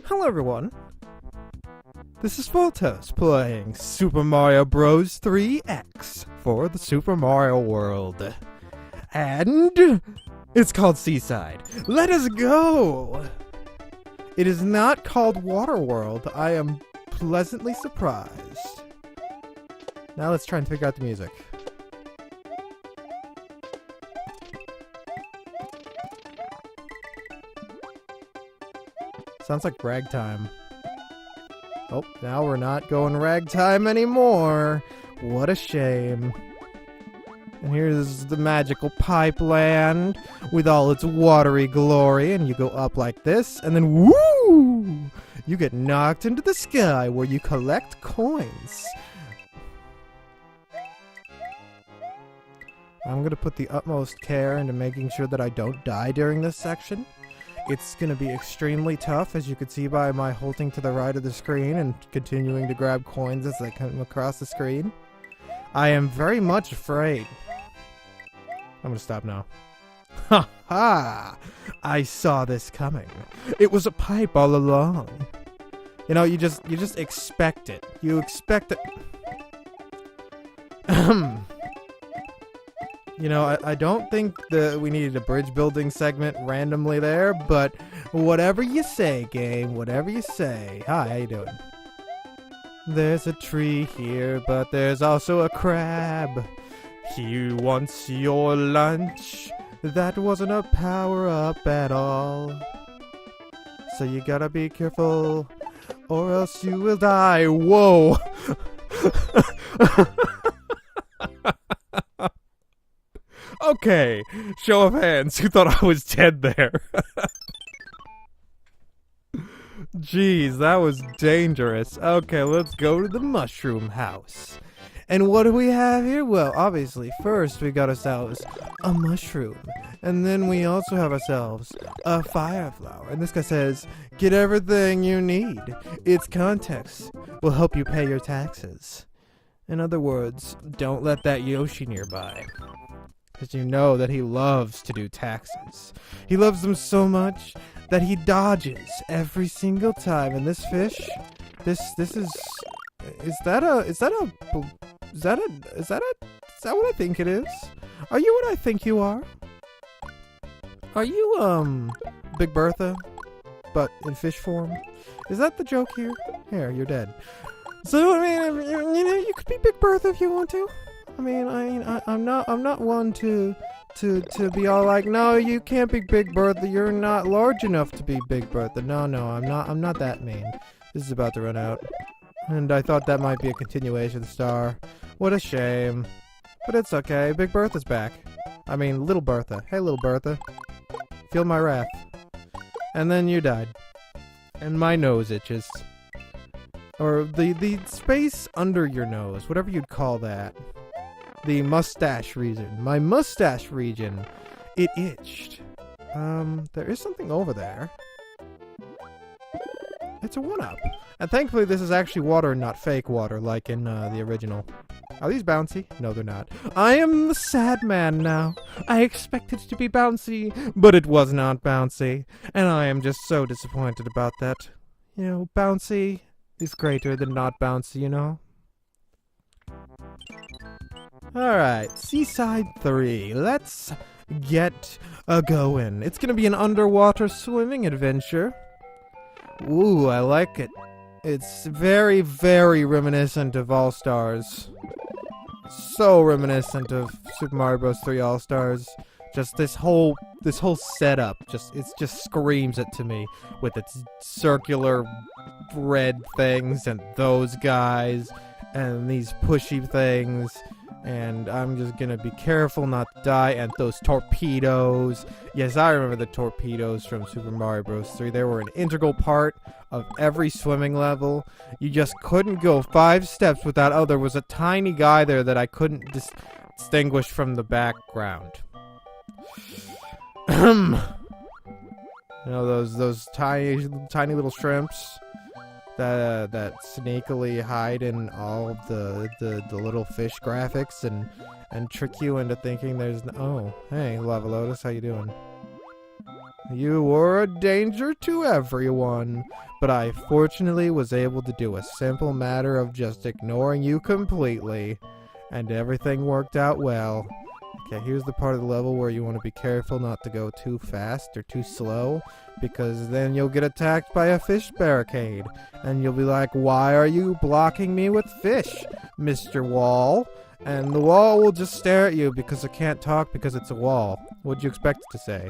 Hello everyone, this is Voltos playing Super Mario Bros. 3X for the Super Mario World. And it's called Seaside. Let us go! It is not called Water World. I am pleasantly surprised. Now let's try and figure out the music. Sounds like ragtime. Oh, now we're not going ragtime anymore. What a shame. And here's the magical pipeland with all its watery glory, and you go up like this, and then woo! You get knocked into the sky where you collect coins. I'm gonna put the utmost care into making sure that I don't die during this section. It's going to be extremely tough, as you can see by my holding to the right of the screen and continuing to grab coins as they come across the screen. I am very much afraid. I'm going to stop now. Ha ha! I saw this coming. It was a pipe all along. You know, you just expect it. You expect it. You know, I don't think that we needed a bridge building segment randomly there, but whatever you say, game, whatever you say. Hi, how you doing? There's a tree here, but there's also a crab. He wants your lunch. That wasn't a power-up at all. So you gotta be careful, or else you will die. Whoa! Okay, show of hands, who thought I was dead there? Jeez, that was dangerous. Okay, let's go to the mushroom house. And what do we have here? Well, obviously, first we got ourselves a mushroom. And then we also have ourselves a fire flower. And this guy says, get everything you need. Its context will help you pay your taxes. In other words, don't let that Yoshi nearby. Because you know that he loves to do taxes. He loves them so much that he dodges every single time. And this fish, is that what I think it is? Are you what I think you are? Are you, Big Bertha, but in fish form? Is that the joke here? Here, you're dead. So, I mean, you know, you could be Big Bertha if you want to. I'm not one to be all like, no, you can't be Big Bertha. You're not large enough to be Big Bertha. No, I'm not that mean. This is about to run out, and I thought that might be a continuation star. What a shame, but it's okay. Big Bertha's back. I mean, Little Bertha. Hey, Little Bertha, feel my wrath. And then you died, and my nose itches, or the space under your nose, whatever you'd call that. The mustache region. My mustache region. It itched. There is something over there. It's a 1-up. And thankfully this is actually water and not fake water like in the original. Are these bouncy? No, they're not. I am the sad man now. I expected it to be bouncy, but it was not bouncy. And I am just so disappointed about that. You know, bouncy is greater than not bouncy, you know? Alright, Seaside 3. Let's get a-going. It's gonna be an underwater swimming adventure. Ooh, I like it. It's very, very reminiscent of All-Stars. So reminiscent of Super Mario Bros. 3 All-Stars. Just this whole setup, it just screams it to me with its circular red things and those guys and these pushy things. And I'm just gonna be careful not to die. And those torpedoes. Yes, I remember the torpedoes from Super Mario Bros. 3. They were an integral part of every swimming level. You just couldn't go 5 steps without, oh, there was a tiny guy there that I couldn't distinguish from the background. You know, those tiny little shrimps that sneakily hide in all of the little fish graphics and trick you into thinking there's no. Oh, hey, Lava Lotus, how you doing? You were a danger to everyone, but I fortunately was able to do a simple matter of just ignoring you completely, and everything worked out well. Okay, here's the part of the level where you want to be careful not to go too fast or too slow, because then you'll get attacked by a fish barricade, and you'll be like, why are you blocking me with fish, Mr. Wall? And the wall will just stare at you because it can't talk because it's a wall. What'd you expect it to say?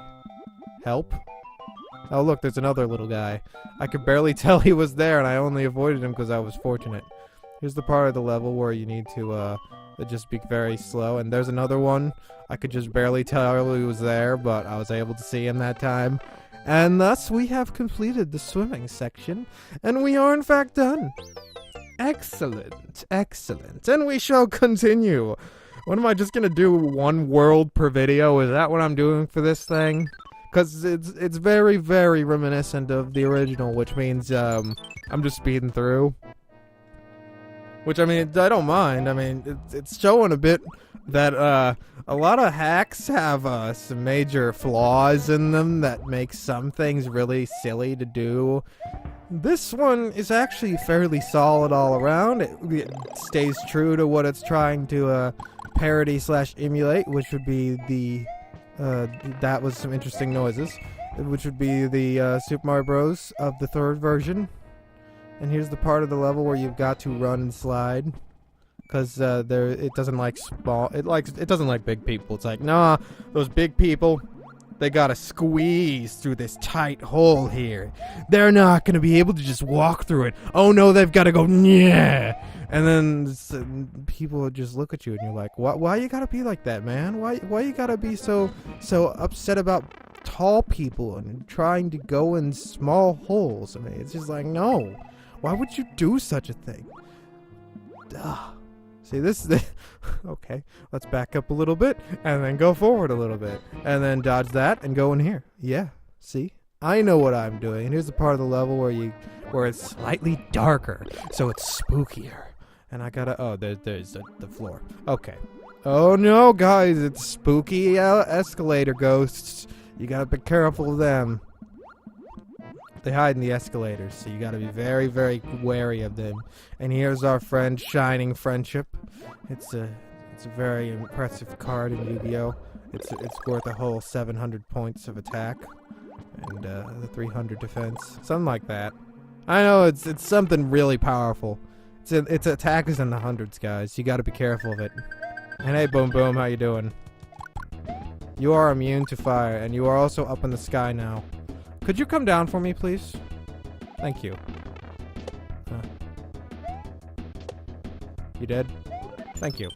Help? Oh look, there's another little guy. I could barely tell he was there, and I only avoided him because I was fortunate. Here's the part of the level where you need to just be very slow, and there's another one. I could just barely tell he was there, but I was able to see him that time. And thus we have completed the swimming section, and we are in fact done. Excellent, excellent. And we shall continue. What am I just gonna do, one world per video? Is that what I'm doing for this thing? Because it's very, very reminiscent of the original, which means I'm just speeding through. Which, I mean, I don't mind. I mean, it's showing a bit that a lot of hacks have some major flaws in them that make some things really silly to do. This one is actually fairly solid all around. It stays true to what it's trying to parody / emulate, which would be the that was some interesting noises, which would be the Super Mario Bros. Of the third version. And here's the part of the level where you've got to run and slide, because it doesn't like it doesn't like big people. It's like, nah, those big people, they gotta squeeze through this tight hole here. They're not gonna be able to just walk through it. Oh no, they've got to go, yeah. And then people just look at you and you're like, why you gotta be like that, man? Why you gotta be so upset about tall people and trying to go in small holes? I mean, it's just like, no. Why would you do such a thing? See, this okay, let's back up a little bit and then go forward a little bit and then dodge that and go in here. Yeah, see? I know what I'm doing. And here's the part of the level where it's slightly darker, so it's spookier. And I gotta, oh, there's the floor. Okay. Oh no, guys, it's spooky escalator ghosts. You gotta be careful of them. They hide in the escalators, so you gotta be very, very wary of them. And here's our friend, Shining Friendship. It's a very impressive card in Yu-Gi-Oh! It's worth a whole 700 points of attack and the 300 defense, something like that. I know it's something really powerful. Its attack is in the hundreds, guys. You gotta be careful of it. And hey, Boom Boom, how you doing? You are immune to fire, and you are also up in the sky now. Could you come down for me, please? Thank you. You dead? Thank you.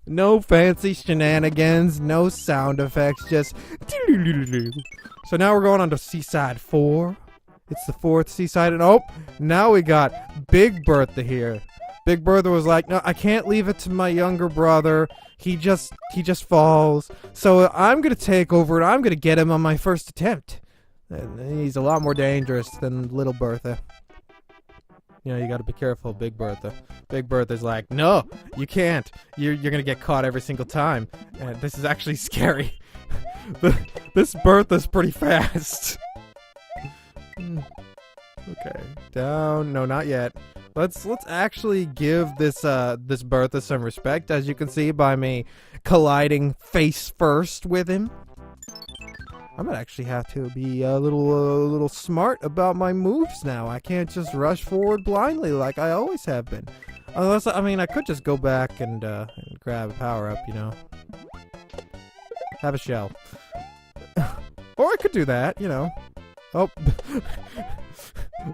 No fancy shenanigans, no sound effects, just... So now we're going on to Seaside 4. It's the 4th Seaside, and oh, now we got Big Bertha here. Big Bertha was like, no, I can't leave it to my younger brother. He just falls. So I'm going to take over and I'm going to get him on my first attempt. And he's a lot more dangerous than little Bertha. You know, you got to be careful of Big Bertha. Big Bertha's like, no, you can't. You're going to get caught every single time. And this is actually scary. This Bertha's pretty fast. Okay, down. No, not yet. Let's actually give this Bertha some respect, as you can see by me colliding face first with him. I might actually have to be a little smart about my moves now. I can't just rush forward blindly like I always have been. Unless, I mean, I could just go back and grab a power-up, you know. Have a shell. Or I could do that, you know. Oh.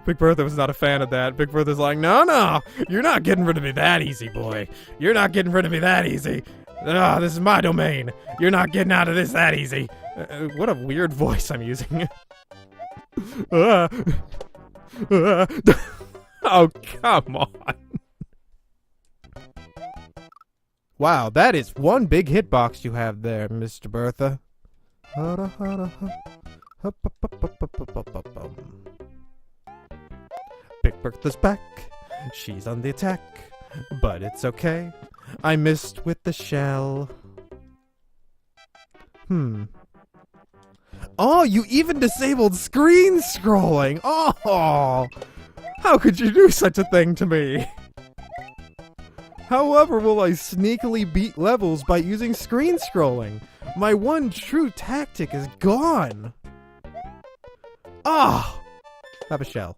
Big Bertha was not a fan of that. Big Bertha's like, no, you're not getting rid of me that easy, boy. You're not getting rid of me that easy. Ah, this is my domain. You're not getting out of this that easy. What a weird voice I'm using. Oh, come on. Wow, that is one big hitbox you have there, Mr. Bertha. Big Bertha's back. She's on the attack. But it's okay. I missed with the shell. Oh, you even disabled screen scrolling. Oh, how could you do such a thing to me? However will I sneakily beat levels by using screen scrolling? My one true tactic is gone. Ah, have a shell.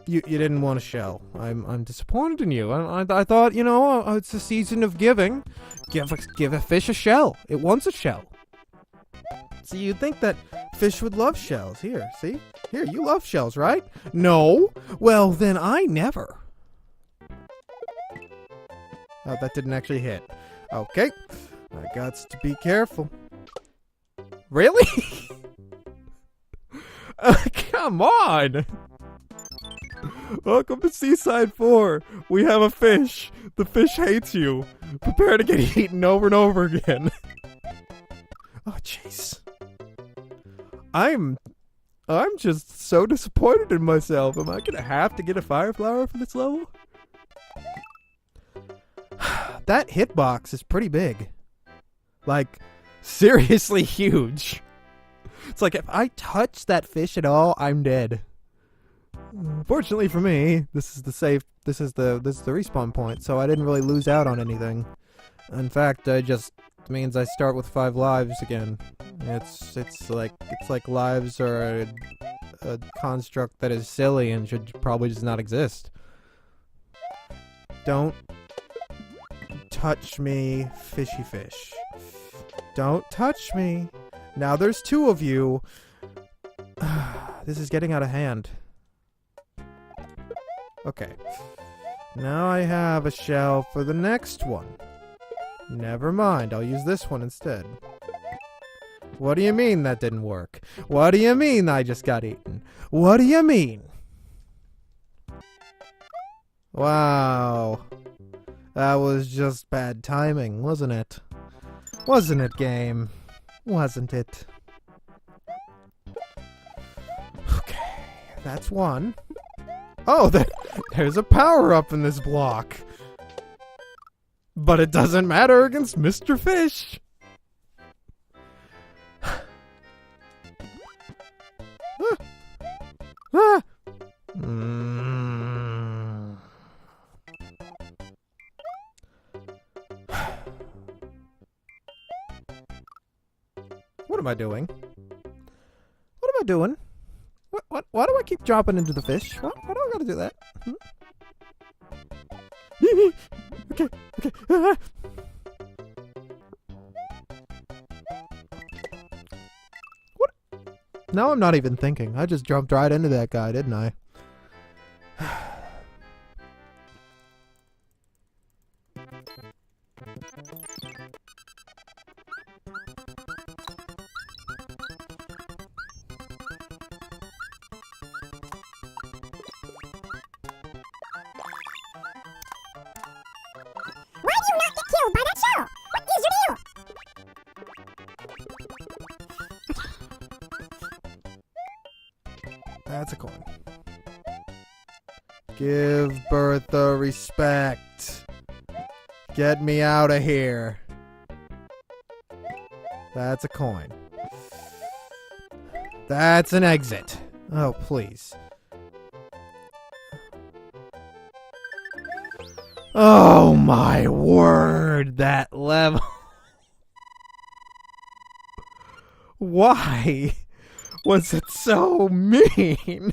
You didn't want a shell. I'm disappointed in you. I thought, you know, it's a season of giving. Give a fish a shell. It wants a shell. So you'd think that fish would love shells. Here, see? Here, you love shells, right? No? Well, then I never. Oh, that didn't actually hit. Okay. I got to be careful. Really? Come on! Welcome to Seaside 4. We have a fish. The fish hates you. Prepare to get eaten over and over again. Oh, jeez. I'm just so disappointed in myself. Am I gonna have to get a fire flower for this level? That hitbox is pretty big. Like, seriously huge. It's like if I touch that fish at all, I'm dead. Fortunately for me, this is the respawn point, so I didn't really lose out on anything. In fact, it means I start with 5 lives again. It's like lives are a construct that is silly and should probably just not exist. Don't touch me, fishy fish. Don't touch me. Now there's 2 of you. This is getting out of hand. Okay. Now I have a shell for the next one. Never mind, I'll use this one instead. What do you mean that didn't work? What do you mean I just got eaten? What do you mean? Wow. That was just bad timing, wasn't it? Wasn't it, game? Wasn't it? Okay, that's one. Oh, there's a power-up in this block. But it doesn't matter against Mr. Fish. What am I doing? What am I doing? What? Why do I keep dropping into the fish? Why do I gotta do that? Okay. What? Now I'm not even thinking. I just jumped right into that guy, didn't I? By that shell! What is your deal? That's a coin. Give Bertha respect. Get me out of here. That's a coin. That's an exit. Oh, please. Oh my word, that level. Why was it so mean?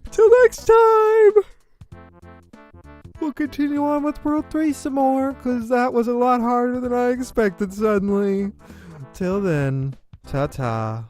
Till next time, we'll continue on with World 3 some more, because that was a lot harder than I expected suddenly. Till then, ta-ta.